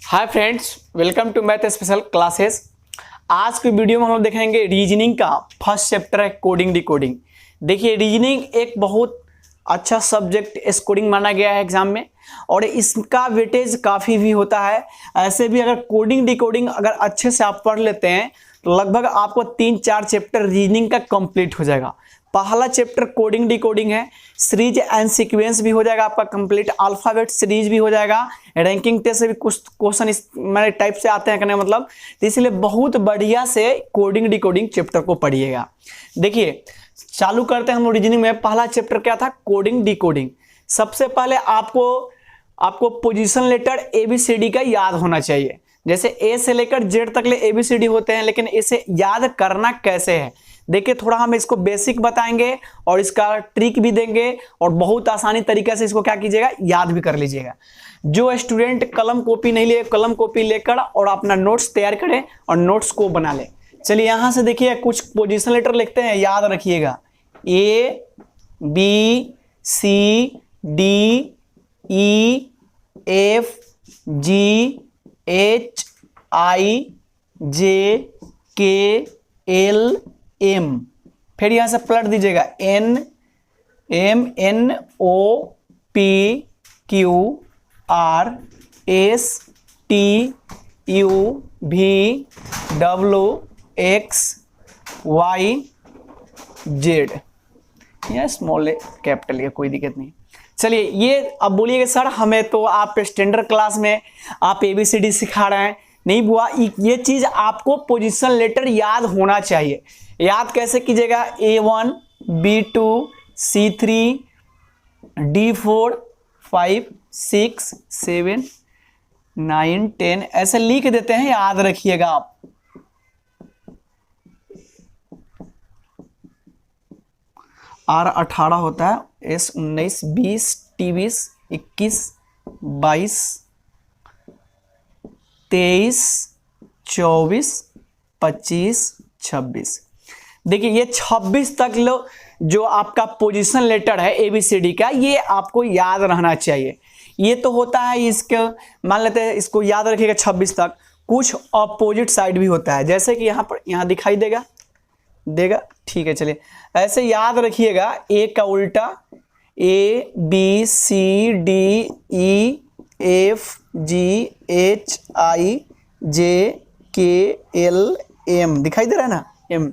Hi friends, welcome to math special classes. आज की video में हम लोग देखेंगे रीजनिंग का फर्स्ट चैप्टर है कोडिंग डिकोडिंग। देखिए, रीजनिंग एक बहुत अच्छा सब्जेक्ट इस कोडिंग माना गया है एग्जाम में और इसका वेटेज काफ़ी भी होता है। ऐसे भी अगर कोडिंग डिकोडिंग अगर अच्छे से आप पढ़ लेते हैं तो लगभग आपको 3-4 चैप्टर रीजनिंग का कंप्लीट हो जाएगा। पहला चैप्टर कोडिंग डिकोडिंग है, सीरीज एंड सीक्वेंस भी हो जाएगा आपका कंप्लीट, अल्फाबेट सीरीज भी हो जाएगा, रैंकिंग टेस्ट से भी कुछ क्वेश्चन इस मेरे टाइप से आते हैं, कहने का मतलब, तो इसलिए बहुत बढ़िया से कोडिंग डिकोडिंग चैप्टर को पढ़िएगा। देखिए, चालू करते हैं हम रीजनिंग में। पहला चैप्टर क्या था? Coding decoding. सबसे पहले आपको पोजीशन लेटर ABCD का याद होना चाहिए। जैसे ए से लेकर जेड तक ले ABCD होते हैं, लेकिन इसे याद करना कैसे है देखिए, थोड़ा हम इसको बेसिक बताएंगे और इसका ट्रिक भी देंगे और बहुत आसानी तरीके से इसको क्या कीजिएगा, याद भी कर लीजिएगा। जो स्टूडेंट कलम कॉपी नहीं लिए, कलम कॉपी लेकर और अपना नोट्स तैयार करें और नोट्स को बना ले। चलिए यहां से देखिए, कुछ पोजीशन लेटर लिखते हैं, याद रखिएगा। ABCDEFGHIJKLM, फिर यहां से पलट दीजिएगा NMOPQRSTUVWXYZ, यह स्मॉल है कैपिटल है, कोई दिक्कत नहीं। चलिए, ये अब बोलिएगा सर हमें तो आप स्टैंडर्ड क्लास में आप ABCD सिखा रहे हैं। नहीं बुआ, ये चीज आपको पोजीशन लेटर याद होना चाहिए। याद कैसे कीजिएगा? A1 B2 C3 D4 5 6 7 9 10 ऐसे लिख देते हैं, याद रखिएगा आप। R18 होता है, S19 20 T20 21 22 23 24 25 26। देखिए, ये 26 तक लो जो आपका पोजीशन लेटर है ABCD का, ये आपको याद रहना चाहिए। ये तो होता है, इसके मान लेते हैं इसको याद रखिएगा 26 तक। कुछ अपोजिट साइड भी होता है, जैसे कि यहाँ दिखाई देगा, ठीक है। चलिए ऐसे याद रखिएगा, A का उल्टा ABCDEFGHIJKLM दिखाई दे रहा है ना, M,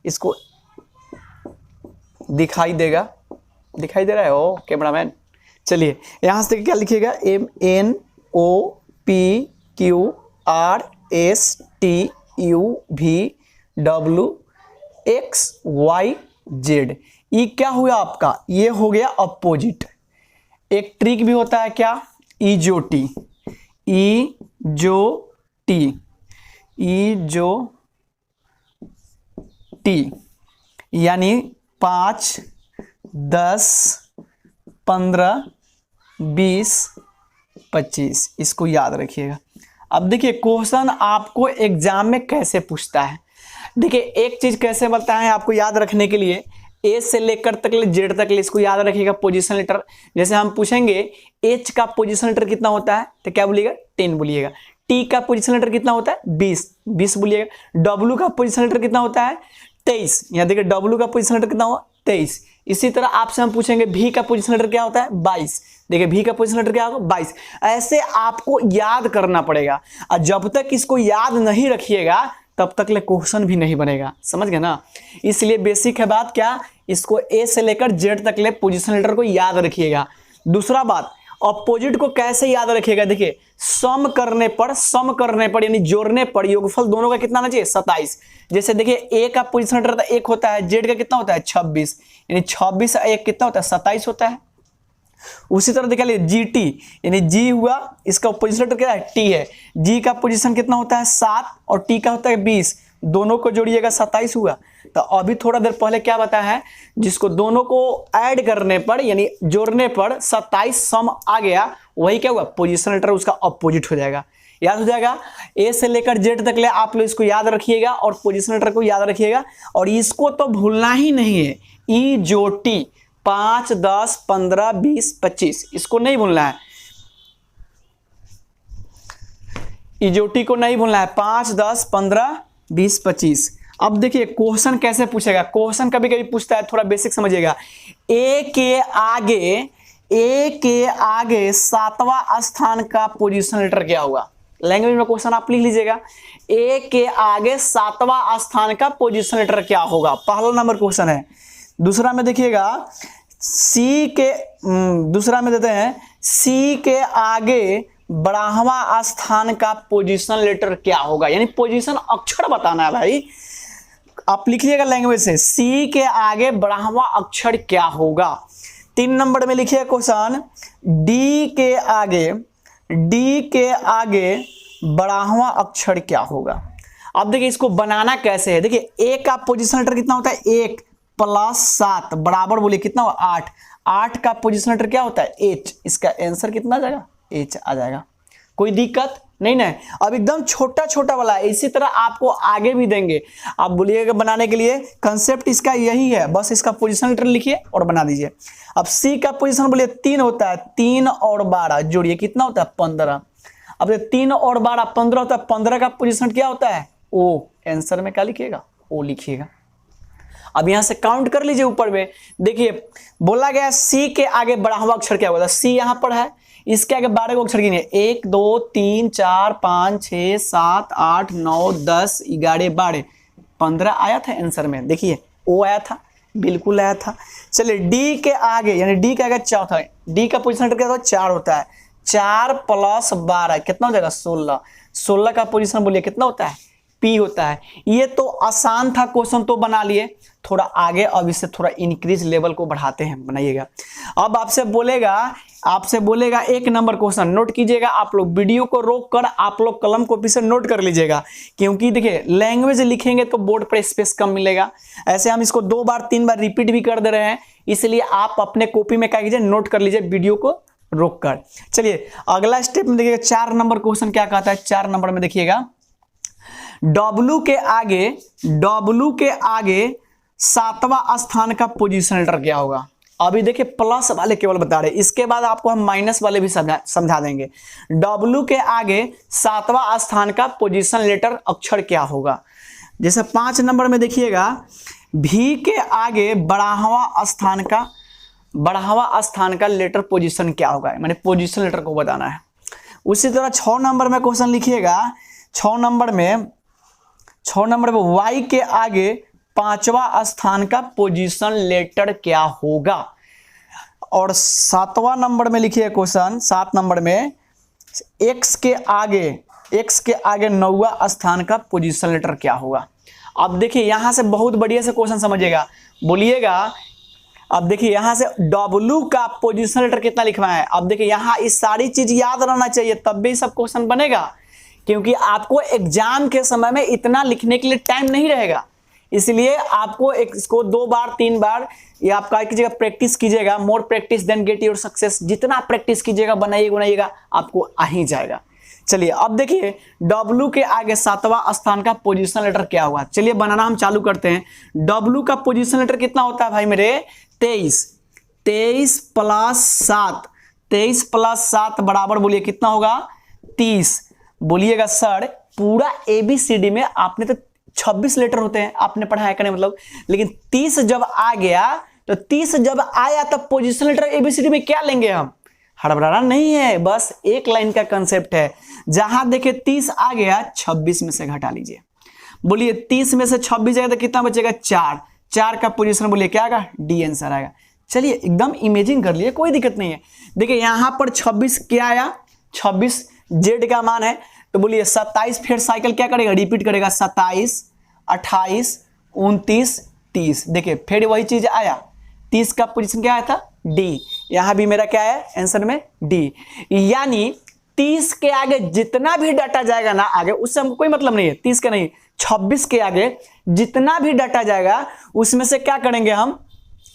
इसको दिखाई दे रहा है ओ कैमरामैन। चलिए यहां से क्या लिखिएगा, NMOPQRSTUVWXYZ। ये क्या हुआ आपका? ये हो गया अपोजिट। एक ट्रिक भी होता है क्या? इजोटी यानी 5 10 15 20 25, इसको याद रखिएगा। अब देखिए, क्वेश्चन आपको एग्जाम में कैसे पूछता है। देखिए, एक चीज कैसे बोलता है आपको याद रखने के लिए, ए से लेकर तक ले जेड तक ले, इसको याद रखिएगा पोजीशन लेटर। जैसे हम पूछेंगे H का पोजीशन लेटर कितना होता है, तो क्या बोलिएगा? 10 बोलिएगा। T का पोजीशन लेटर कितना होता है? 20 बोलिएगा। W का पोजीशन लेटर कितना होता है? 23। यहाँ देखिए, W का पोजीशन लेटर कितना हुआ? 23। इसी तरह आपसे हम पूछेंगे V का पोजीशन लेटर क्या होता है? 22। देखिए, V का पोजीशन लेटर क्या होगा? 22। ऐसे आपको याद करना पड़ेगा, और जब तक इसको याद नहीं रखिएगा तब तक ले क्वेश्चन भी नहीं बनेगा। समझ गए ना? इसलिए बेसिक है बात क्या, इसको A से लेकर Z तक ले पोजीशन लेटर को याद रखिएगा। दूसरा बात, अपोजिट को कैसे याद रखिएगा? देखिए, सम करने पर यानी जोड़ने पर योगफल दोनों का कितना आना चाहिए? 27। जैसे देखिए, A का पोजीशन लेटर 1 होता है, Z का कितना होता है? 26, यानी 26 1 कितना होता है? 27 होता है। उसी तरह देखा लीजिए, GT यानी G हुआ, इसका पोजीशन लेटर क्या है? T है। G का पोजीशन कितना होता है? 7 और T का होता है 20, दोनों को जोड़िएगा 27 हुआ। तो अभी थोड़ा देर पहले क्या बताया है, जिसको दोनों को ऐड करने पर यानी जोड़ने पर 27 सम आ गया, वही क्या हुआ? पोजीशन लेटर उसका अपोजिट हो जाएगा। याद हो जाएगा। ए से लेकर जेड तक ले आप लोग इसको याद रखिएगा और पोजीशन लेटर को याद रखिएगा, और इसको तो भूलना ही नहीं है। ई जो टी 5, 10, 15, 20, 25 इसको नहीं भूलना है। इजोटी को नहीं भूलना है। 5, 10, 15, 20, 25। अब देखिए क्वेश्चन कैसे पूछेगा, क्वेश्चन कभी कभी पूछता है, थोड़ा बेसिक समझिएगा। ए के आगे 7वां स्थान का पोजीशन लेटर क्या होगा? लैंग्वेज में क्वेश्चन आप लिख लीजिएगा, ए के आगे 7वां स्थान का पोजीशन लेटर क्या होगा? पहला नंबर क्वेश्चन है। दूसरा में देखिएगा, दूसरा में देते हैं सी के आगे 12वां स्थान का पोजीशन लेटर क्या होगा? यानी पोजीशन अक्षर बताना है भाई। आप लिखिएगा लैंग्वेज से, सी के आगे 12वां अक्षर क्या होगा? 3 नंबर में लिखिए क्वेश्चन, डी के आगे 12वां अक्षर क्या होगा? अब देखिए इसको बनाना कैसे है। देखिए ए का पोजीशन लेटर कितना होता है? 1 + 7 बराबर बोलिए कितना हुआ? 8। 8 का पोजीशन लेटर क्या होता है? H। इसका आंसर कितना आ जाएगा? H आ जाएगा। कोई दिक्कत नहीं ना? अब एकदम छोटा छोटा वाला है, इसी तरह आपको आगे भी देंगे। आप बोलिएगा बनाने के लिए, कंसेप्ट इसका यही है, बस इसका पोजीशन लेटर लिखिए और बना दीजिए। अब सी का पोजीशन बोलिए 3 होता है, 3 और 12 जोड़िए कितना होता है? 15। अब 3 और 12 15 होता है, 15 का पोजीशन क्या होता है? O। आंसर में क्या लिखिएगा? O लिखिएगा। अब यहां से काउंट कर लीजिए ऊपर में, देखिए बोला गया सी के आगे 12वां अक्षर क्या होगा? सी यहां पर है, इसके आगे 12 अक्षर गिनिए, 1 2 3 4 5 6 7 8 9 10 11 12 15 आया था आंसर में। देखिए ओ आया था, बिल्कुल आया था। चलिए डी के आगे, यानी डी के आगे चौथा, डी का पोजीशन क्या होता है? 4 होता है। 4 + 12 कितना हो जाएगा? 16। 16 का पोजीशन बोलिए कितना होता है? P होता है। ये तो आसान था क्वेश्चन, तो बना लिए। थोड़ा आगे अब इससे थोड़ा इंक्रीज लेवल को बढ़ाते हैं, बनाइएगा। अब आपसे बोलेगा 1 नंबर क्वेश्चन, नोट कीजिएगा। आप लोग वीडियो को रोक कर आप लोग कलम कॉपी से नोट कर लीजिएगा, क्योंकि देखिए लैंग्वेज लिखेंगे तो बोर्ड पर स्पेस कम मिलेगा। ऐसे हम इसको 2 बार 3 बार रिपीट भी कर दे रहे हैं, इसलिए आप अपने कॉपी में क्या कीजिए? नोट कर लीजिए वीडियो को रोक कर। चलिए अगला स्टेप में देखिएगा, 4 नंबर क्वेश्चन क्या कहता है? 4 नंबर में देखिएगा, W के आगे 7वां स्थान का पोजीशन लेटर क्या होगा? अभी देखिए प्लस वाले केवल बता रहे, इसके बाद आपको हम माइनस वाले भी समझा देंगे। W के आगे 7वां स्थान का पोजीशन लेटर अक्षर क्या होगा? जैसे 5 नंबर में देखिएगा, V के आगे 12वां स्थान का लेटर पोजीशन क्या होगा? मैंने पोजीशन लेटर को बताना है। उसी तरह 6 नंबर में क्वेश्चन लिखिएगा, 6 नंबर में Y के आगे 5वां स्थान का पोजीशन लेटर क्या होगा? और 7वां नंबर में लिखिए क्वेश्चन, 7 नंबर में X के आगे 9वां स्थान का पोजीशन लेटर क्या होगा? अब देखिए यहां से बहुत बढ़िया से क्वेश्चन समझिएगा, बोलिएगा। अब देखिए यहां से W का पोजीशन लेटर कितना लिखना है? अब देखिए यहां इस सारी चीज याद रहना चाहिए, तब भी सब क्वेश्चन बनेगा, क्योंकि आपको एग्जाम के समय में इतना लिखने के लिए टाइम नहीं रहेगा। इसलिए आपको इसको 2 बार 3 बार या आप क्या कीजिएगा? प्रैक्टिस कीजिएगा। More practice then get your success. जितना प्रैक्टिस कीजिएगा, बनाइएगा, आपको आ ही जाएगा। चलिए अब देखिए W के आगे 7वां स्थान का पोजीशन लेटर क्या हुआ? चलिए बनाना हम चालू करते हैं। W का पोजीशन लेटर कितना होता है भाई मेरे? 23। 23 + 7 बराबर बोलिए कितना होगा? 30। बोलिएगा सर पूरा ABCD में आपने तो 26 लेटर होते हैं, आपने पढ़ाया करने मतलब, लेकिन 30 जब आ गया तो 30 जब आया तब पोजीशन लेटर ABCD में क्या लेंगे हम? हड़बड़ाना नहीं है, बस एक लाइन का कंसेप्ट है। जहां देखे 30 आ गया, 26 में से घटा लीजिए। बोलिए 30 में से 26 जाएगा तो कितना बचेगा? 4। 4 का पोजीशन बोलिए क्या आएगा? D आंसर आएगा। चलिए एकदम इमेजिन कर लिए, कोई दिक्कत नहीं है। देखिए यहां पर 26 क्या आया? 26 Z का मान है, तो बोलिए 27 फिर साइकिल क्या करेगा? रिपीट करेगा। 27 28 29 30। देखिए फिर वही चीज आया, 30 का पोजीशन क्या आया था? D। यहां भी मेरा क्या है आंसर में? D। यानी 30 के आगे जितना भी डाटा जाएगा ना आगे, उससे हमको कोई मतलब नहीं है। 30 के नहीं, 26 के आगे जितना भी डाटा जाएगा उसमें से क्या करेंगे हम?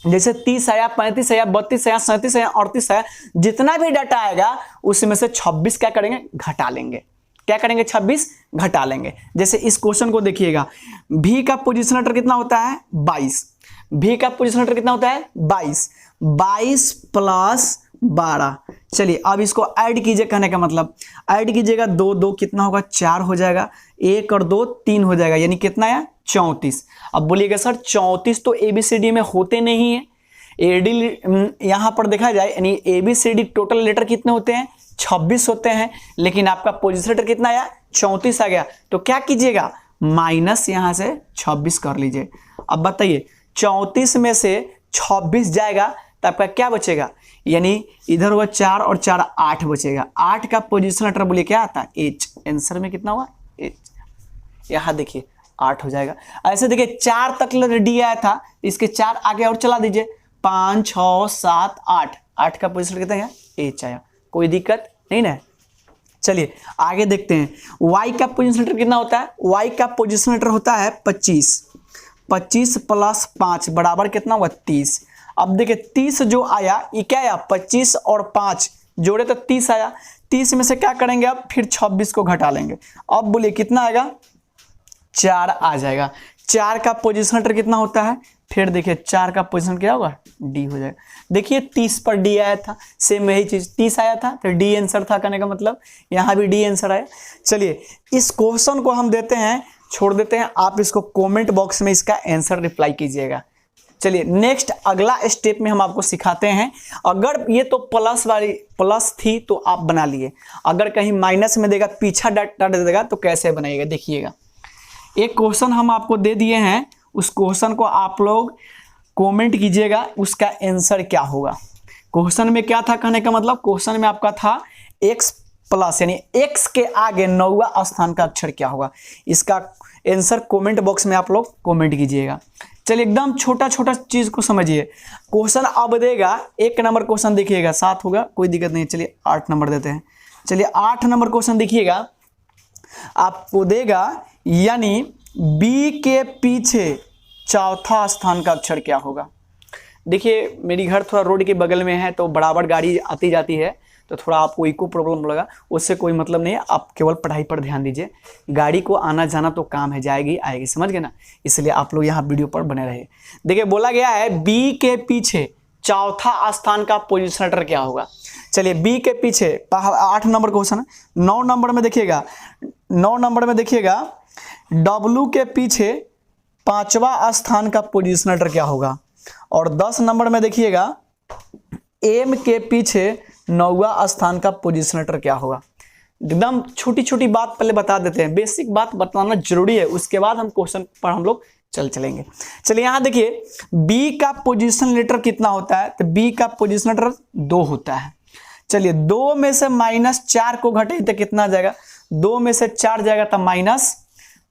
जैसे 30 आया, 35 आया, 32 आया, 37 आया, 38 आया, जितना भी डाटा आएगा उसमें से 26 क्या करेंगे? घटा लेंगे। क्या करेंगे? 26 घटा लेंगे। जैसे इस क्वेश्चन को देखिएगा, V का पोजीशन लेटर कितना होता है? 22। V का पोजीशन लेटर कितना होता है? 22। 22 + 12। चलिए अब इसको ऐड कीजिए, कहने का मतलब ऐड कीजिएगा, 2 2 कितना होगा 4 हो जाएगा, 1 और 2 3 हो जाएगा, यानी कितना है 34। अब बोलिएगा सर 34 तो ABCD में होते नहीं है। एडी यहाँ पर देखा जाए यानी ABCD टोटल लेटर कितने होते हैं 26 होते हैं, लेकिन आपका पोजीशन लेटर कितना आया 34 आ गया। तो क्या कीजिएगा माइनस यहाँ से 26 कर लीजिए। अब बताइए 34 में से 26 जाएगा तो आपका क्या बचेगा, यानी इधर होगा 4 और 4 8 बचेगा। 8 का पोजीशन लेटर बोलिए क्या आता है H। आंसर में कितना हुआ H। यहाँ देखिए 8 हो जाएगा। ऐसे देखिए 4 तक डी आया था, इसके 4 आगे और चला दीजिए, 5 6 7 8। 8 का पोजीशन कितना है H आया, कोई दिक्कत नहीं ना। चलिए आगे देखते हैं Y का पोजीशन लेटर कितना होता है। Y का पोजीशन लेटर होता है 25। 25 प्लस 5 बराबर कितना हुआ 30। अब देखिए 30 जो आया ये क्या आया 25 और 5 जोड़े तो 30 आया। 30 में से क्या करेंगे अब फिर 26 को घटा लेंगे। अब बोलिए कितना आएगा 4 आ जाएगा। 4 का पोजीशन लेटर कितना होता है, फिर देखिए 4 का पोजीशन क्या होगा डी हो जाएगा। देखिए 30 पर डी आया था, सेम यही चीज 30 आया था तो डी आंसर था, कहने का मतलब यहाँ भी डी आंसर आया। चलिए इस क्वेश्चन को हम देते हैं, छोड़ देते हैं, आप इसको कमेंट बॉक्स में इसका आंसर रिप्लाई कीजिएगा। चलिए नेक्स्ट अगला स्टेप में हम आपको सिखाते हैं। अगर ये तो प्लस वाली प्लस थी तो आप बना लिए, अगर कहीं माइनस में देगा पीछा डाटा दे देगा तो कैसे बनाइएगा देखिएगा। एक क्वेश्चन हम आपको दे दिए हैं, उस क्वेश्चन को आप लोग कमेंट कीजिएगा उसका आंसर क्या होगा। क्वेश्चन में क्या था, कहने का मतलब क्वेश्चन में आपका था x प्लस यानी x के आगे 9वां स्थान का अक्षर क्या होगा। इसका आंसर कमेंट बॉक्स में आप लोग कमेंट कीजिएगा। चलिए एकदम छोटा छोटा चीज को समझिए। क्वेश्चन अब देगा 1 नंबर क्वेश्चन देखिएगा 7 होगा, कोई दिक्कत नहीं। चलिए 8 नंबर देते हैं। चलिए 8 नंबर क्वेश्चन देखिएगा, आपको देगा यानी बी के पीछे चौथा स्थान का अक्षर क्या होगा। देखिए मेरी घर थोड़ा रोड के बगल में है तो बराबर गाड़ी आती जाती है, तो थोड़ा आपको इको प्रॉब्लम लगा, उससे कोई मतलब नहीं है, आप केवल पढ़ाई पर ध्यान दीजिए। गाड़ी को आना जाना तो काम है, जाएगी आएगी, समझ गए ना, इसलिए आप लोग यहाँ वीडियो पर बने रहे। देखिए बोला गया है बी के पीछे चौथा स्थान का पोजीशन लेटर क्या होगा। चलिए बी के पीछे 8 नंबर क्वेश्चन। 9 नंबर में देखिएगा, 9 नंबर में देखिएगा डब्लू के पीछे 5वां स्थान का पोजीशन लेटर क्या होगा। और 10 नंबर में देखिएगा एम के पीछे 9वां स्थान का पोजीशन लेटर क्या होगा। एकदम छोटी छोटी बात पहले बता देते हैं, बेसिक बात बताना जरूरी है, उसके बाद हम क्वेश्चन पर हम लोग चलेंगे। चलिए यहाँ देखिए बी का पोजीशन लेटर कितना होता है, तो बी का पोजीशन लेटर 2 होता है। चलिए 2 में से -4 को घटे तो कितना आ जाएगा, 2 में से 4 जाएगा तो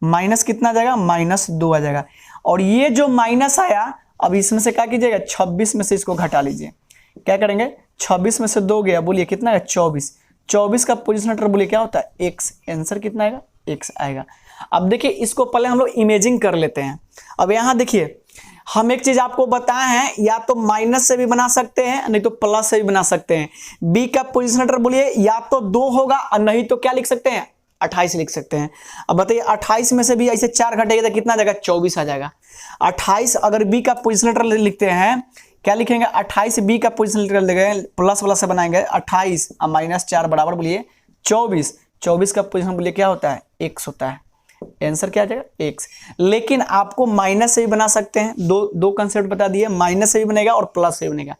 माइनस कितना जाएगा -2 आ जाएगा। और ये जो माइनस आया अब इसमें से क्या कीजिएगा 26 में से इसको घटा लीजिए। क्या करेंगे 26 में से 2 गया, बोलिए कितना है 24। 24 का पोजीशन लेटर बोलिए क्या होता है x। आंसर कितना आएगा x आएगा। अब देखिए इसको पहले हम लोग इमेजिंग कर लेते हैं। अब यहाँ देखिए हम एक चीज आपको बताए हैं, या तो माइनस से भी बना सकते हैं नहीं तो प्लस से भी बना सकते हैं। बी का पोजीशन लेटर बोलिए या तो 2 होगा और नहीं तो क्या लिख सकते हैं 28 लिख सकते हैं। अब बताइए 28 में से भी ऐसे 4 घटेगा तो कितना आ जाएगा 24 आ जाएगा। 28 अगर बी का पोजीशन लेटर लिखते हैं क्या लिखेंगे 28 बी का पोजीशन लेटर लिखेंगे, प्लस वाला से बनाएंगे 28 और -4 बराबर बोलिए 24। 24 का पोजीशन बोलिए क्या होता है x होता है। आंसर क्या आ जाएगा x। लेकिन आपको माइनस से भी बना सकते हैं, दो कंसेप्ट बता दिए, माइनस से भी बनेगा और प्लस से भी बनेगा।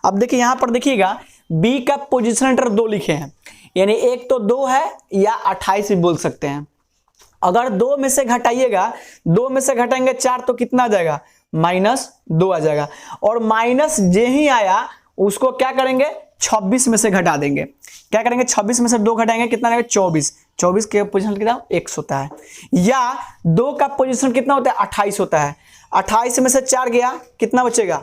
अब देखिए यहाँ पर देखिएगा बी का पोजीशन लेटर 2 लिखे हैं, यानी एक तो 2 है या 28 भी बोल सकते हैं। अगर 2 में से घटाइएगा, 2 में से घटाएंगे 4 तो कितना आ जाएगा -2 आ जाएगा। और माइनस जे ही आया उसको क्या करेंगे 26 में से घटा देंगे। क्या करेंगे 26 में से 2 घटाएंगे कितना आएगा 24। 24 के पोजीशन कितना x होता है। या 2 का पोजीशन कितना होता है 28 होता है। 28 में से 4 गया कितना बचेगा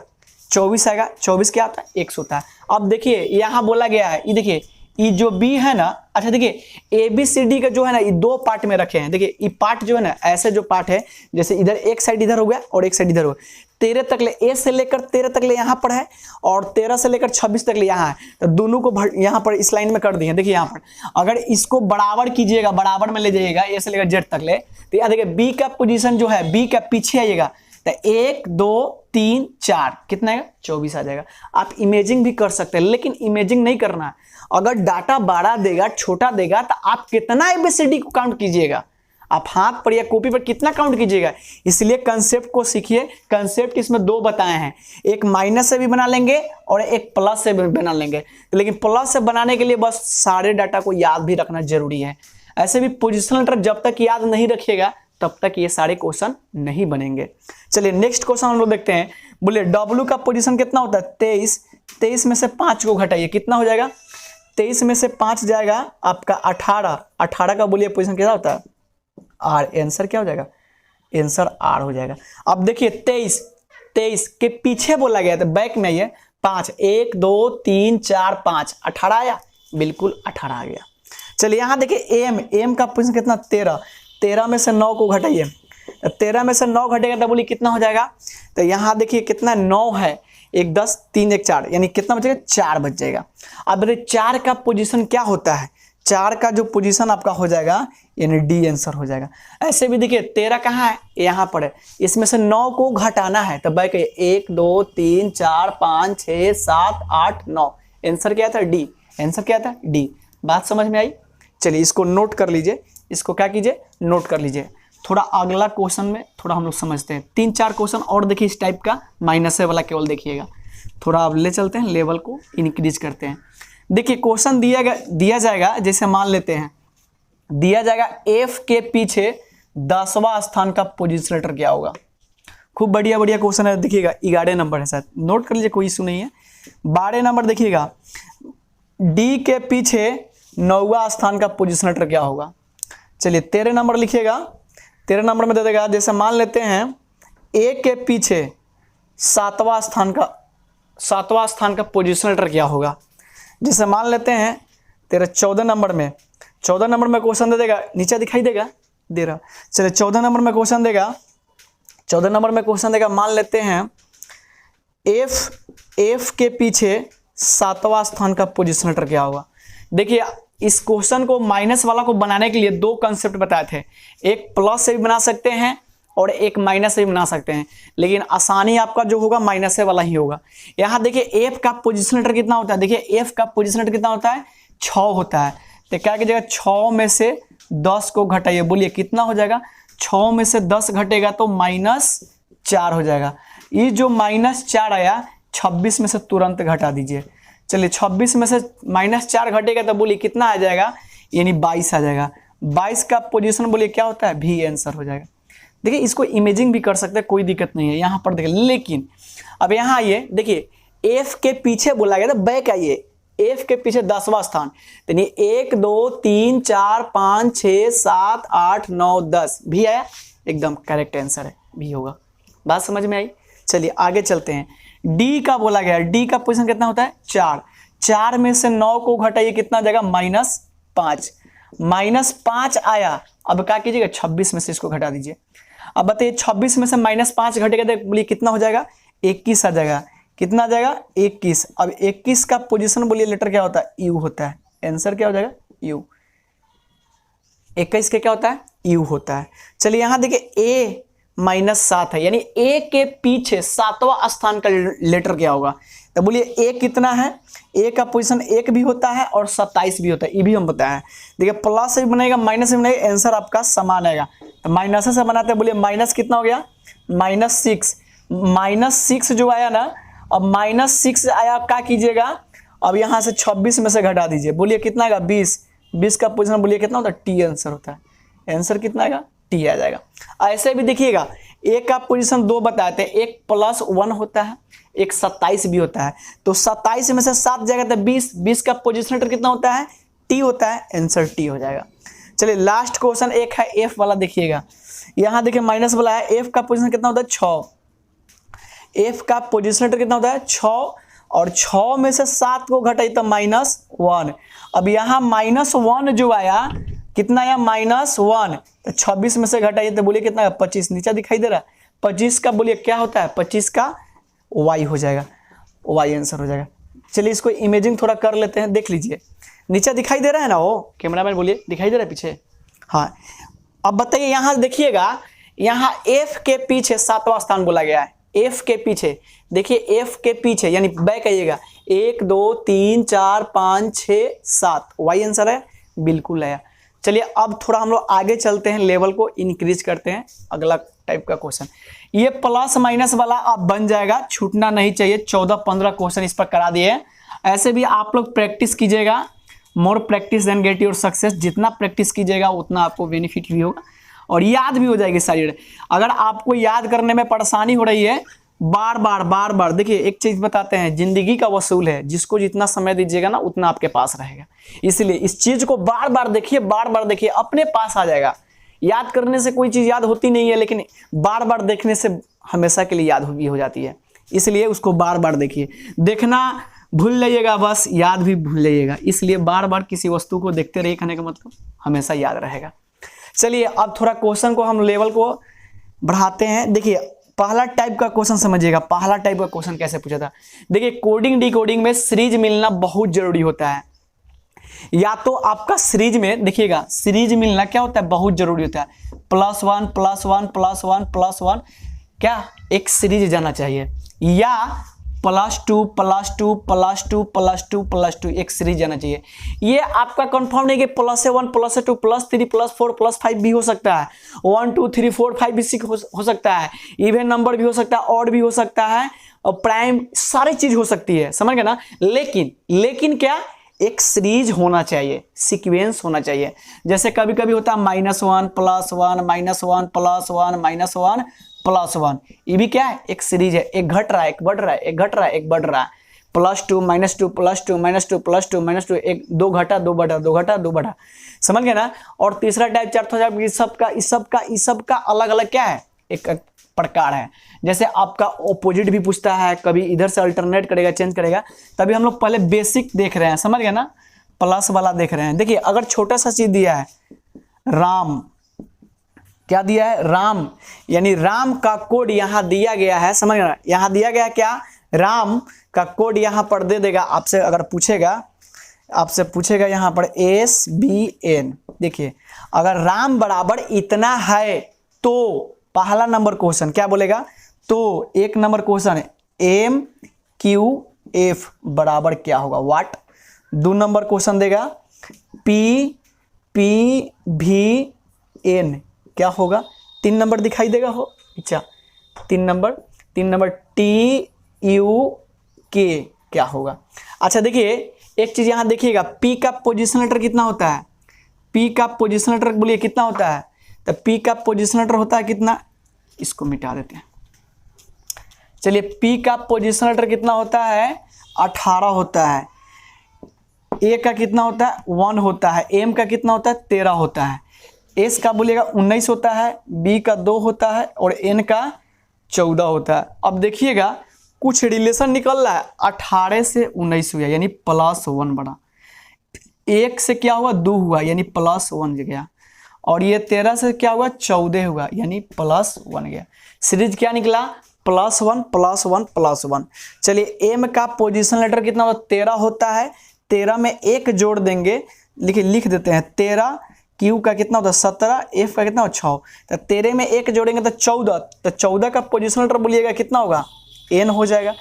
24 आएगा। 24 क्या आता है x होता है। अब देखिए यहाँ बोला गया है, ये देखिए ये जो b है ना, अच्छा देखिए ABCD का जो है ना ये 2 पार्ट में रखे हैं। देखिए ये पार्ट जो है ना ऐसे जो पार्ट है, जैसे इधर एक साइड इधर हो गया और एक साइड इधर हो गया। 13 तक ले A से लेकर 13 तक ले यहाँ पर है और 13 से लेकर 26 तक ले यहाँ है, तो दोनों को यहाँ पर इस लाइन में कर दिए। देखिए यहाँ पर अगर इसको बराबर कीजिएगा, बराबर में ले जाइएगा A से लेकर Z तक ले, तो यहाँ देखिए B का पोजीशन जो है B का पीछे आइएगा तो 1 2 3 4 कितना आएगा 24 आ जाएगा। आप इमेजिंग भी कर सकते हैं, लेकिन इमेजिंग नहीं करना है। अगर डाटा बड़ा देगा छोटा देगा तो आप कितना एबीसीडी को काउंट कीजिएगा, आप हाथ पर या कॉपी पर कितना काउंट कीजिएगा। इसलिए कंसेप्ट को सीखिए। कंसेप्ट इसमें दो बताए हैं, एक माइनस से भी बना लेंगे और एक प्लस से भी बना लेंगे, लेकिन प्लस से बनाने के लिए बस सारे डाटा को याद भी रखना जरूरी है। ऐसे भी पोजिशनल ट्रक जब तक याद नहीं रखिएगा तब तक ये सारे क्वेश्चन नहीं बनेंगे। चलिए नेक्स्ट क्वेश्चन हम लोग देखते हैं। बोले डब्ल्यू का पोजीशन कितना होता है 23, 23 में से 5 को घटाइए, कितना हो जाएगा 23 में से 5 जाएगा आपका 18, 18 का बोलिए पोजीशन कितना होता है आर, आंसर क्या हो जाएगा आंसर आर हो जाएगा। अब देखिए 23 के पीछे बोला गया था, बैक में आइए 5, 1 2 3 4 5, 18 आया, बिल्कुल 18 आ गया। चलिए यहाँ देखिए एम का पोजीशन कितना 13, 13 में से 9 को घटाइए, 13 में से 9 घटेगा तो बोलिए कितना हो जाएगा। तो यहाँ देखिए कितना 9 है, 1 10 3 1 4, यानी कितना बचेगा 4 बच जाएगा। अब 4 का पोजीशन क्या होता है, 4 का जो पोजीशन आपका हो जाएगा यानी डी आंसर हो जाएगा। ऐसे भी देखिए 13 कहाँ है यहाँ पर है, इसमें से 9 को घटाना है तो बैक 1 2 3 4 5 6 7 8 9, आंसर क्या था डी, आंसर क्या था डी। बात समझ में आई। चलिए इसको नोट कर लीजिए, इसको क्या कीजिए नोट कर लीजिए। थोड़ा अगला क्वेश्चन में थोड़ा हम लोग समझते हैं, 3-4 क्वेश्चन और देखिए इस टाइप का, माइनस से वाला केवल देखिएगा, थोड़ा अब ले चलते हैं लेवल को इंक्रीज करते हैं। देखिए क्वेश्चन दिया जाएगा, जैसे मान लेते हैं दिया जाएगा एफ के पीछे 10वां स्थान का पोजीशन लेटर क्या होगा। खूब बढ़िया बढ़िया क्वेश्चन है, देखिएगा 11 नंबर है शायद, नोट कर लीजिए कोई इशू नहीं है। 12 नंबर देखिएगा डी के पीछे 9वां स्थान का पोजीशन लेटर क्या होगा। चलिए 13 नंबर लिखिएगा, 13 नंबर में दे देगा, जैसे मान लेते हैं ए के पीछे 7वां स्थान का पोजीशन लेटर क्या होगा। जैसे मान लेते हैं तेरा 14 नंबर में क्वेश्चन दे देगा, नीचे दिखाई देगा दे रहा। चलिए 14 नंबर में क्वेश्चन देगा, 14 नंबर में क्वेश्चन देगा, मान लेते हैं एफ के पीछे 7वां स्थान का पोजीशन लेटर क्या होगा। देखिए इस क्वेश्चन को माइनस वाला को बनाने के लिए 2 कंसेप्ट बताए थे, एक प्लस से भी बना सकते हैं और एक माइनस से भी बना सकते हैं, लेकिन आसानी आपका जो होगा माइनस से वाला ही होगा। यहाँ देखिए एफ का पोजीशन लेटर कितना होता है, देखिए एफ का पोजीशन लेटर कितना होता है 6 होता है। तो क्या कीजिएगा 6 में से 10 को घटाइए, बोलिए कितना हो जाएगा, 6 में से 10 घटेगा तो -4 हो जाएगा। ये जो -4 आया 26 में से तुरंत घटा दीजिए। चलिए 26 में से -4 घटेगा तो बोलिए कितना आ जाएगा, यानी 22 आ जाएगा। 22 का पोजीशन बोलिए क्या होता है भी आंसर हो जाएगा। देखिए इसको इमेजिंग भी कर सकते हैं, कोई दिक्कत नहीं है यहाँ पर देखिए। लेकिन अब यहाँ आइए, देखिए एफ के पीछे बोला गया था, बैक आइए एफ के पीछे 10वां स्थान, यानी 1 2 3 4 5 6 7 8 9 10 भी आया, एकदम करेक्ट आंसर है भी होगा। बात समझ में आई। चलिए आगे चलते हैं। डी का बोला गया, डी का पोजीशन कितना होता है 4, 4 में से 9 को घटाइए कितना आ जाएगा -5, -5 आया। अब क्या कीजिएगा 26 में से इसको घटा दीजिए। अब बताइए 26 में से -5 घटेगा तो बोलिए कितना हो जाएगा 21 आ जाएगा। कितना आ जाएगा 21। अब 21 का पोजीशन बोलिए लेटर क्या होता है यू होता है, आंसर क्या हो जाएगा यू। 21 के क्या होता है यू होता है। चलिए यहाँ देखिए ए -7 है, यानी ए के पीछे 7वां स्थान का लेटर क्या होगा। तो बोलिए ए कितना है, ए का पोजीशन 1 भी होता है और 27 भी होता है, ये भी हम बताया है। देखिए प्लस से भी बनेगा माइनस से भी बनेगा, आंसर आपका समान आएगा। तो माइनस से बनाते हैं, बोलिए माइनस कितना हो गया -6, -6 जो आया ना, अब -6 आया क्या कीजिएगा, अब यहाँ से 26 में से घटा दीजिए, बोलिए कितना आएगा 20, 20 का पोजीशन बोलिए कितना होता है टी आंसर होता है, आंसर कितना आएगा टी आ जाएगा। ऐसे भी देखिएगा ए का पोजीशन 2 बताते हैं, एक +1 होता है, एक 27 भी होता है। तो 27 में से 7 जाएगा तो 20, 20 का पोजीशन लेटर कितना होता है टी होता है, आंसर टी हो जाएगा। चलिए लास्ट क्वेश्चन एक है एफ वाला, देखिएगा यहाँ देखिए माइनस वाला है, एफ का पोजीशन कितना होता है 6, एफ का पोजीशन लेटर कितना होता है 6, और 6 में से 7 को घटाइए तो -1। अब यहाँ -1 जो आया कितना आया -1, तो 26 में से घटाइए तो बोलिए कितना 25, नीचे दिखाई दे रहा है 25 का बोलिए क्या होता है 25 का वाई हो जाएगा, वाई आंसर हो जाएगा। चलिए इसको इमेजिंग थोड़ा कर लेते हैं, देख लीजिए नीचे दिखाई दे रहा है ना, वो कैमरामैन बोलिए दिखाई दे रहा है पीछे, हाँ। अब बताइए यहाँ देखिएगा यहाँ एफ के पीछे 7वां स्थान बोला गया है। एफ के पीछे देखिए, एफ के पीछे यानी बैक आइएगा, 1 2 3 4 5 6 7, वाई आंसर है, बिल्कुल है। चलिए अब थोड़ा हम लोग आगे चलते हैं, लेवल को इंक्रीज करते हैं। अगला टाइप का क्वेश्चन, ये प्लस माइनस वाला अब बन जाएगा, छूटना नहीं चाहिए। 14-15 क्वेश्चन इस पर करा दिए हैं। ऐसे भी आप लोग प्रैक्टिस कीजिएगा, more practice then get your success. जितना प्रैक्टिस कीजिएगा उतना आपको बेनिफिट भी होगा और याद भी हो जाएगी सारी। अगर आपको याद करने में परेशानी हो रही है, बार बार देखिए, एक चीज बताते हैं, जिंदगी का वसूल है, जिसको जितना समय दीजिएगा ना उतना आपके पास रहेगा। इसलिए इस चीज को बार बार देखिए, अपने पास आ जाएगा। याद करने से कोई चीज याद होती नहीं है, लेकिन बार बार देखने से हमेशा के लिए याद भी हो जाती है। इसलिए उसको बार बार देखिए, देखना भूल जाइएगा बस, याद भी भूल जाइएगा। इसलिए बार बार किसी वस्तु को देखते रहिए, कहने का मतलब हमेशा याद रहेगा। चलिए अब थोड़ा क्वेश्चन को हम लेवल को बढ़ाते हैं। देखिए पहला टाइप का क्वेश्चन समझिएगा, पहला टाइप का क्वेश्चन कैसे पूछा था। देखिए कोडिंग डिकोडिंग में सीरीज मिलना बहुत जरूरी होता है। या तो आपका सीरीज में देखिएगा, सीरीज मिलना क्या होता है, बहुत जरूरी होता है। +1 +1 +1 +1 क्या एक सीरीज जाना चाहिए, या +2 +2 +2 +2 +2 एक सीरीज जाना चाहिए। ये आपका कंफर्म नहीं कि +1 +2 +3 +4 +5 भी हो सकता है, 1 2 3 4 5 भी 6 हो सकता है, इवन नंबर भी हो सकता है, ऑड भी हो सकता है, और प्राइम, सारी चीज हो सकती है, समझ गए ना। लेकिन क्या, एक सीरीज होना चाहिए, सीक्वेंस होना चाहिए। जैसे कभी कभी होता है -1 +1 -1 +1 -1 +1, ये भी क्या है, एक सीरीज है, एक घट रहा है, एक बढ़ रहा है, एक घट रहा है, एक बढ़ रहा है। +2 -2 +2 -2 +2 -2, एक 2 घटा 2 बढ़ा, 2 घटा 2 बढ़ा, समझ गए ना। और तीसरा टाइप, चौथा टाइप, इस सब का अलग अलग क्या है, एक प्रकार है। जैसे आपका ऑपोजिट भी पूछता है, कभी इधर से अल्टरनेट करेगा, चेंज करेगा। तभी हम लोग पहले बेसिक देख रहे हैं, समझ गए ना, प्लस वाला देख रहे हैं। देखिए अगर छोटा सा चीज दिया है, राम, क्या दिया है, राम, यानी राम का कोड यहां दिया गया है, समझ गए ना। यहां दिया गया है क्या, राम का कोड यहां पर दे देगा। आपसे अगर पूछेगा, आपसे पूछेगा यहां पर SBN, देखिए अगर राम बराबर इतना है तो पहला नंबर क्वेश्चन क्या बोलेगा, तो 1 नंबर क्वेश्चन MQF बराबर क्या होगा, वाट। 2 नंबर क्वेश्चन देगा PPVN क्या होगा, 3 नंबर दिखाई देगा हो, अच्छा 3 नंबर TUK क्या होगा। अच्छा देखिए एक चीज यहां देखिएगा, P का पोजिशन लेटर कितना होता है, P का पोजिशन लेटर बोलिए कितना होता है, तो P का पोजिशन लेटर होता है कितना, इसको मिटा देते हैं। चलिए P का पोजिशन लेटर कितना होता है, 18 होता है। A का कितना होता है, 1 होता है। M का कितना होता है, 13 होता है। S का बोलिएगा 19 होता है, B का 2 होता है, और N का 14 होता है। अब देखिएगा कुछ रिलेशन निकल रहा है, 18 से 19 हुआ यानी +1 बड़ा, 1 से क्या हुआ, 2 हुआ यानी +1 गया, और ये 13 से क्या हुआ, 14 हुआ यानी +1 गया। सीरीज क्या निकला, +1 +1 +1। चलिए M का पोजीशन लेटर कितना होता है, 13 होता है। 13 में 1 जोड़ देंगे, लिख देते हैं 13। Q का कितना होता है, 17। F का कितना होता है, 6। तो 13 में 1 जोड़ेंगे तो 14, तो 14 का पोजीशन लेटर बोलिएगा कितना होगा, N हो जाएगा।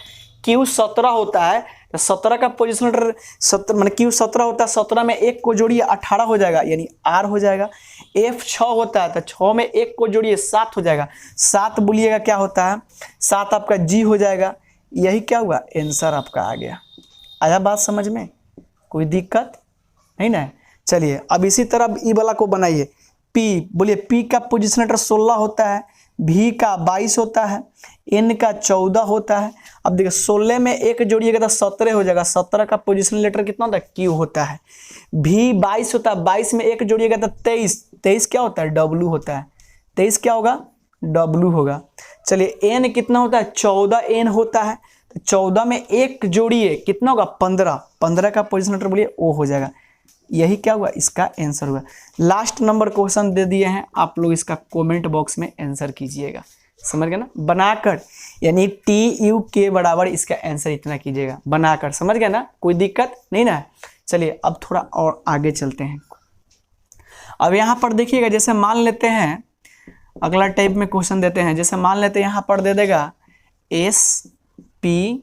Q 17 होता है, तो 17 का पोजीशन लेटर 17 माने Q 17 होता है, 17 में 1 को जोड़िए 18 हो जाएगा यानी R हो जाएगा। F 6 होता है, तो 6 में 1 को जोड़िए 7 हो जाएगा, 7 बोलिएगा क्या होता है, 7 आपका G हो जाएगा। यही क्या हुआ, आंसर आपका आ गया। आया बात समझ में, कोई दिक्कत नहीं ना। चलिए अब इसी तरह ई वाला को बनाइए। P बोलिए, P का पोजीशन लेटर 16 होता है, V का 22 होता है, N का 14 होता है। अब देखिए 16 में 1 जोड़िएगा तो 17 हो जाएगा, 17 का पोजीशन लेटर कितना होता है, Q होता है। V 22 होता है, 22 में 1 जोड़िएगा तो 23, 23 क्या होता है, W होता है, 23 क्या होगा, W होगा। चलिए N कितना होता है, 14 N होता है, तो 14 में 1 जोड़िए कितना होगा, 15, 15 का पोजीशन लेटर बोलिए O हो जाएगा। यही क्या हुआ, इसका आंसर हुआ। लास्ट नंबर क्वेश्चन दे दिए हैं, आप लोग इसका कमेंट बॉक्स में आंसर कीजिएगा, समझ गए ना, बनाकर, यानी TUK बराबर इसका आंसर इतना कीजिएगा बनाकर, समझ गए ना, कोई दिक्कत नहीं ना। चलिए अब थोड़ा और आगे चलते हैं। अब यहाँ पर देखिएगा, जैसे मान लेते हैं अगला टाइप में क्वेश्चन देते हैं, जैसे मान लेते हैं यहाँ पर दे देगा SPTM,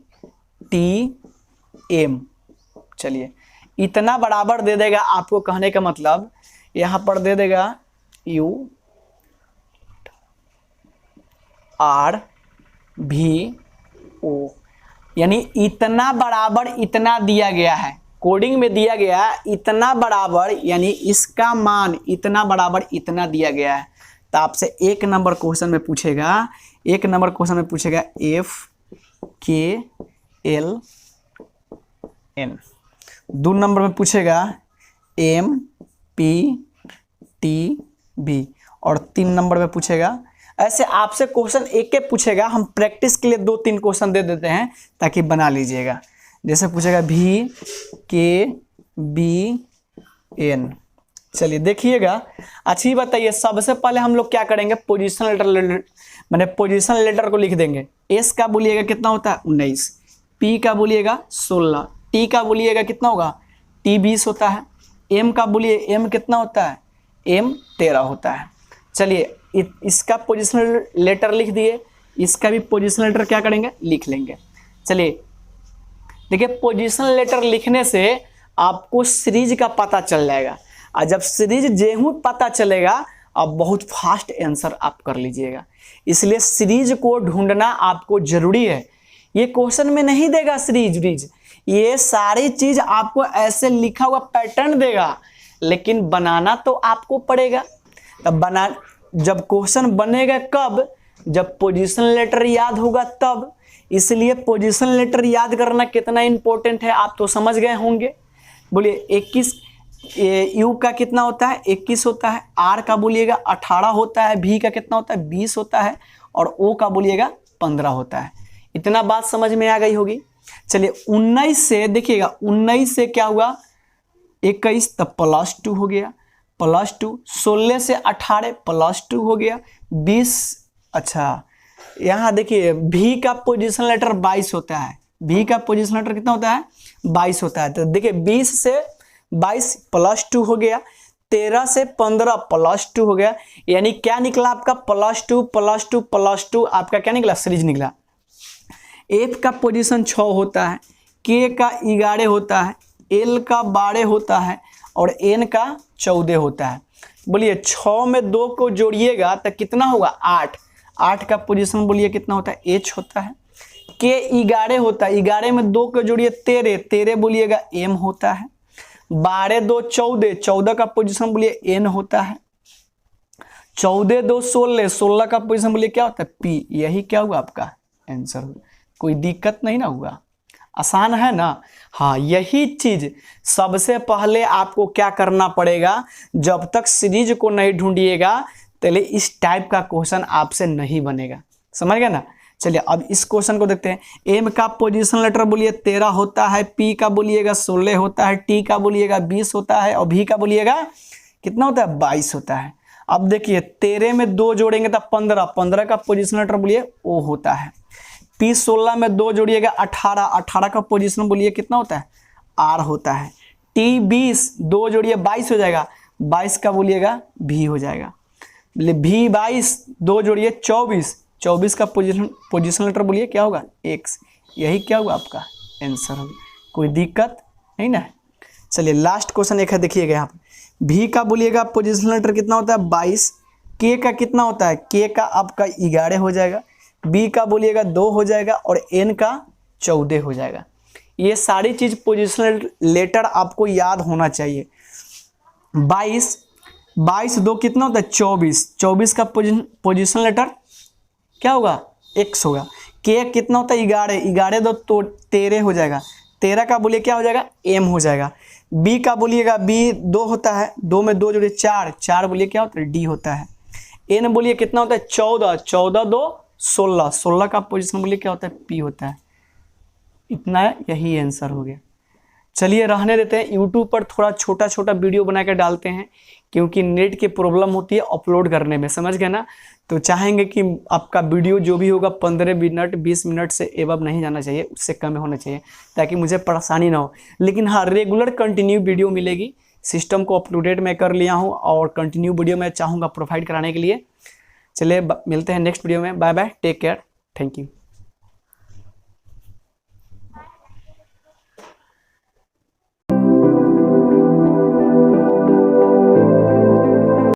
चलिए इतना बराबर दे देगा। आपको कहने का मतलब यहाँ पर दे देगा URVO, यानी इतना बराबर इतना दिया गया है, कोडिंग में दिया गया है इतना बराबर, यानी इसका मान इतना बराबर इतना दिया गया है। तो आपसे एक नंबर क्वेश्चन में पूछेगा, FKLN, 2 नंबर में पूछेगा MPTB, और 3 नंबर में पूछेगा। ऐसे आपसे क्वेश्चन एक एक पूछेगा, हम प्रैक्टिस के लिए 2-3 क्वेश्चन दे देते हैं ताकि बना लीजिएगा। जैसे पूछेगा VKBN, चलिए देखिएगा। अच्छी बताइए, सबसे पहले हम लोग क्या करेंगे, पोजीशन लेटर मैंने पोजीशन लेटर को लिख देंगे। S का बोलिएगा कितना होता है 19, P का बोलिएगा 16, T का बोलिएगा कितना होगा T 20 होता है, M का बोलिए M कितना होता है M 13 होता है। चलिए इसका पोजीशनल लेटर लिख दिए, इसका भी पोजीशनल लेटर क्या करेंगे लिख लेंगे। चलिए देखिए, पोजीशनल लेटर लिखने से आपको सीरीज का पता चल जाएगा, और जब सीरीज जेहू पता चलेगा आप बहुत फास्ट आंसर आप कर लीजिएगा। इसलिए सीरीज को ढूंढना आपको जरूरी है। ये क्वेश्चन में नहीं देगा सीरीज, ये सारी चीज आपको ऐसे लिखा हुआ पैटर्न देगा, लेकिन बनाना तो आपको पड़ेगा। तब जब क्वेश्चन बनेगा कब, जब पोजीशन लेटर याद होगा तब। इसलिए पोजीशन लेटर याद करना कितना इंपॉर्टेंट है आप तो समझ गए होंगे। बोलिए 21, U का कितना होता है 21 होता है, R का बोलिएगा 18 होता है, V का कितना होता है 20 होता है, और O का बोलिएगा 15 होता है। इतना बात समझ में आ गई होगी। चलिए 19 से देखिएगा, 19 से क्या हुआ 21, तब +2 हो गया, +2, 16 से 18 +2 हो गया, 20। अच्छा यहाँ देखिए V का पोजीशन लेटर 22 होता है, V का पोजीशन लेटर कितना होता है 22 होता है। तो देखिए 20 से 22 +2 हो गया, 13 से 15 +2 हो गया, यानी क्या निकला आपका +2 +2 +2, आपका क्या निकला सीरीज निकला। F का पोजीशन 6 होता है, K का 11 होता है, L का 12 होता है, और N का 14 होता है। बोलिए 6 में 2 को जोड़िएगा तो कितना होगा 8, 8 का पोजीशन बोलिए कितना होता है H होता है। K 11 होता है, 11 में 2 को जोड़िए 13, 13 बोलिएगा M होता है। 12 2 14, 14 का पोजीशन बोलिए N होता है। 14 2 16, 16 का पोजीशन बोलिए क्या होता है P। यही क्या हुआ आपका आंसर। कोई दिक्कत नहीं ना हुआ, आसान है ना। हाँ, यही चीज सबसे पहले आपको क्या करना पड़ेगा, जब तक सीरीज को नहीं ढूंढिएगा पहले इस टाइप का क्वेश्चन आपसे नहीं बनेगा, समझ गए ना। चलिए अब इस क्वेश्चन को देखते हैं। M का पोजीशन लेटर बोलिए 13 होता है, P का बोलिएगा 16 होता है, T का बोलिएगा 20 होता है, और V का बोलिएगा कितना होता है 22 होता है। अब देखिए 13 में 2 जोड़ेंगे तो 15, 15 का पोजीशन लेटर बोलिए O होता है। P 16 में 2 जोड़िएगा 18, 18 का पोजीशन बोलिए कितना होता है R होता है। T 20 2 जोड़िए 22 हो जाएगा, 22 का बोलिएगा V हो जाएगा। V 22 2 जोड़िए 24, 24 का पोजीशन लेटर बोलिए क्या होगा X। यही क्या हुआ आपका आंसर होगा, कोई दिक्कत नहीं ना। चलिए लास्ट क्वेश्चन एक है, देखिएगा यहाँ पर V का बोलिएगा पोजीशन लेटर कितना होता है 22, K का कितना होता है K का आपका 11 हो जाएगा, B का बोलिएगा 2 हो जाएगा, और N का 14 हो जाएगा। ये सारी चीज पोजीशनल लेटर आपको याद होना चाहिए। 22 22 2 कितना होता है 24, 24 का पोजीशन लेटर क्या होगा X होगा। K कितना होता है 11, 11 2 तो 13 हो जाएगा, 13 का बोलिए क्या हो जाएगा M हो जाएगा। B का बोलिएगा B 2 होता है, 2 में 2 जोड़िए 4, 4 बोलिए क्या होता है D होता है। N बोलिए कितना होता है 14, 14 2 16, 16 का पोजीशन बोलिए क्या होता है P होता है। इतना यही आंसर हो गया। चलिए रहने देते हैं, यूट्यूब पर थोड़ा छोटा छोटा वीडियो बना कर डालते हैं, क्योंकि नेट की प्रॉब्लम होती है अपलोड करने में, समझ गए ना। तो चाहेंगे कि आपका वीडियो जो भी होगा 15 मिनट 20 मिनट से एबव नहीं जाना चाहिए, उससे कम होना चाहिए, ताकि मुझे परेशानी ना हो। लेकिन हाँ, रेगुलर कंटिन्यू वीडियो मिलेगी। सिस्टम को अपटूडेट मैं कर लिया हूँ और कंटिन्यू वीडियो मैं चाहूँगा प्रोवाइड कराने के लिए। चलिए मिलते हैं नेक्स्ट वीडियो में। Bye bye, take care, thank you.